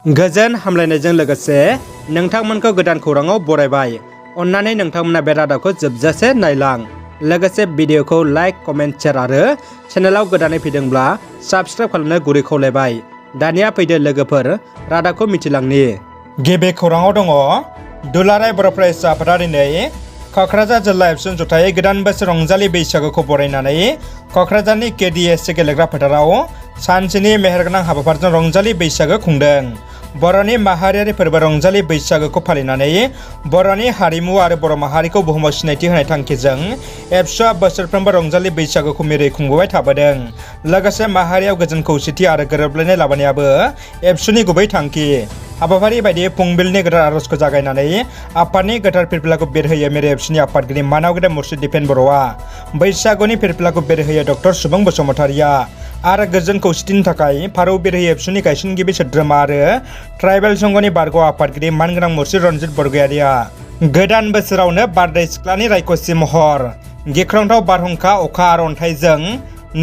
गोजोन हामलायनायजों लोगोसे नोंथांमोनखौ गोदान खौराङाव बरायबाय। अन्नानै नोंथांमोना बे रादाबखौ जोबजासे नायलां। लोगोसे भिडिअखौ लाइक, कमेन्ट, शेयार आरो चेनेलाव गोदानै फैदोंब्ला साबस्क्राइब खालामनो गुरै खावलायबाय। दानिया फैदो लोगोफोर रादाबखौ मिथिलांनि। गिबि खौराङाव दङ दुलाराय बर' फरायसा आफादा दिनै क'क्राझार जिल्ला एबसुनि जथायै गोदान बोसोर रंजालि बैसागुखौ बरायनानै क'क्राझारनि KDSC गेलेग्रा फोथाराव सानसेनि मेहेरगोनां हाबाफारिजों रंजालि बैसागु खुंदों। बर'नि माहारियारि फोरबो रंजालि बैसागुखौ फालिनानै बर'नि हारिमु आरो बर' माहारिखौ बुहुमाव सिनायथि होनाय थांखिजों एबसुआ बोसोरफ्रोमबो रंजालि बैसागुखौ मेरै खुंबोबाय थाबोदों। लोगोसे माहारियाव गोजोन खौसेथि आरो गोरोबलायनाय लाबोनायाबो एबसुनि गुबै थांखि। हाबाफारि बायदियै फुंबिलिनि गोदान आर'जखौ जागायनानै आफादनि गोथार फिरफिलाखौ बेरहोयो मेरै एबसुनि आफादगिरि मानाव गेदेर मुर्शिद दिपेन बर'आ। बैसागुनि फिरफिलाखौ बेरहोयो डक्टर सुबुं बसुमतारिया आरो गोजोन खौसेथिनि थाखाय फारौ बेरहोयो एबसुनि गायसनगिरि सोद्रोमा आरो ट्राइबेल संघनि बारग' आफादगिरि मानगोनां मुर्शिद रनजित बरगयारिया। गोदान बोसोरावनो बारदै सिख्लानि रायखसि महर, गिख्रंथाव बारहुंखा, अखा आरो अन्थाइजों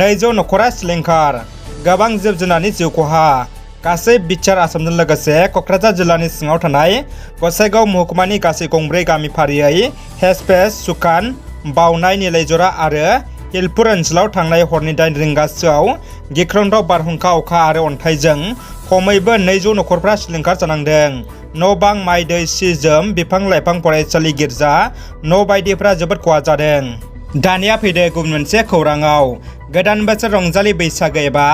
200 नखरा सिलिंखार, गोबां जिब जुनारनि जिउ खहा। गासै बिटिआर आसामजों लोगोसे क'क्राझार जिल्लानि सिङाव थानाय गसाइगाव महकुमानि गासै गंब्रै गामि फारियै हेसपेस, सुकान, बावनाय, निलायजरा आरो हिलपुर ओनसोलाव थांनाय हरनि 8 रिंगासोआव गिख्रंथाव बारहुंखा, अखा आरो अन्थाइजों खमैबो 200 नखरफ्रा सिलिंखार जानांदों। न' बां, माइ दै, सि जोम, बिफां लाइफां, फरायसालि, गिर्जा न' बायदिफ्रा जोबोद खहा जादों। दानिया फैदो गुबुन मोनसे खौराङाव। गोदान बोसोर रंजालि बैसागो एबा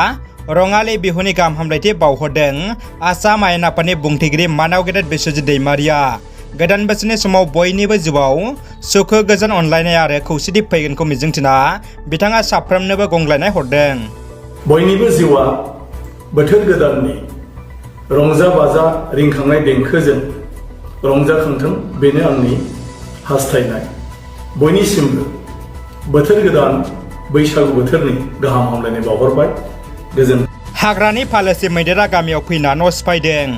रङालि बिहुनि गाहाम हामलायथि बावहरदों आसाम आयेन आफादनि बुंथिगिरि मानाव गेदेर बिस्वजित दैमारिया। गोदान बोसोरनि समाव बयनिबो जिउआव सुखु, गोजोन, अनलायनाय आरो खौसेथि फैगोनखौ मिजिंथिना बिथाङा साफ्रोमनोबो गंग्लायनाय हरदों। बयनिबो जिउआ बोथोर गोदाननि रंजा बाजा रिंखांनाय देंखोजों रंजाखांथों, बेनो आंनि हास्थायनाय। बयनिसिमबो बोथोर गोदान बैसागु बोथोरनि गाहाम हामलायनाय बावहरबाय। गोजोन। हाग्रानि फालोसि मैदेरा गामियाव फैना न' सिफायदों।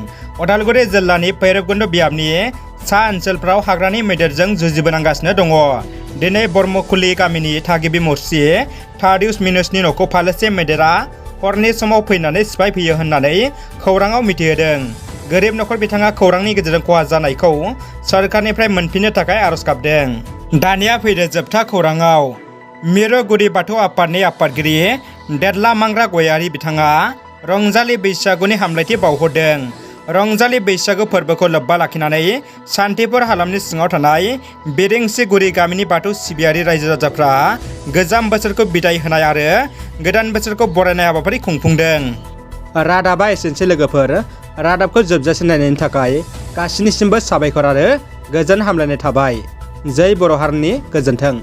उदालगुरि जिल्लानि भैरबकुन्द बियाबनि सा ओनसोलफ्राव हाग्रानि मैदेरजों जुजिबोनांगासिनो दङ। दिनै बरमखुलि गामिनि थागिबि मुर्सि थादिउस मिनुसनि न'खौ फालोसे मैदेरा हरनि समाव फैनानै सिफायफैयो होननानै खौराङाव मिथिहोदों। गोरिब न'खर बिथाङा खौरांनि गेजेरजों खहा जानायखौ सोरखारनिफ्राय मोनफिननो थाखाय आर'ज गाबदों। दानिया फैदो जोबथा खौराङाव। मिरु गुदि बाथौ आफादनि आफादगिरि देदला मांग्रा गयारि बिथाङा रंजालि बैसागुनि हामलायथि बावहरदों। रंजालि बैसागु फोरबोखौ लोब्बा लाखिनानै सान्थिपुर हालामनि सिङाव थानाय बिरेंसिगुरि गामिनि बाथौ सिबियारि रायजो राजाफ्रा गोजाम बोसोरखौ बिदाय होनाय आरो गोदान बोसोरखौ बरायनाय हाबाफारि खुंफुंदों। रादाबा एसेनोसै लोगोफोर। रादाबखौ जोबजासे नायनायनि थाखाय गासिनिसिमबो साबायखर आरो गोजोन हामलायनाय थाबाय। जै बर' हारिनि गोजोन्थों।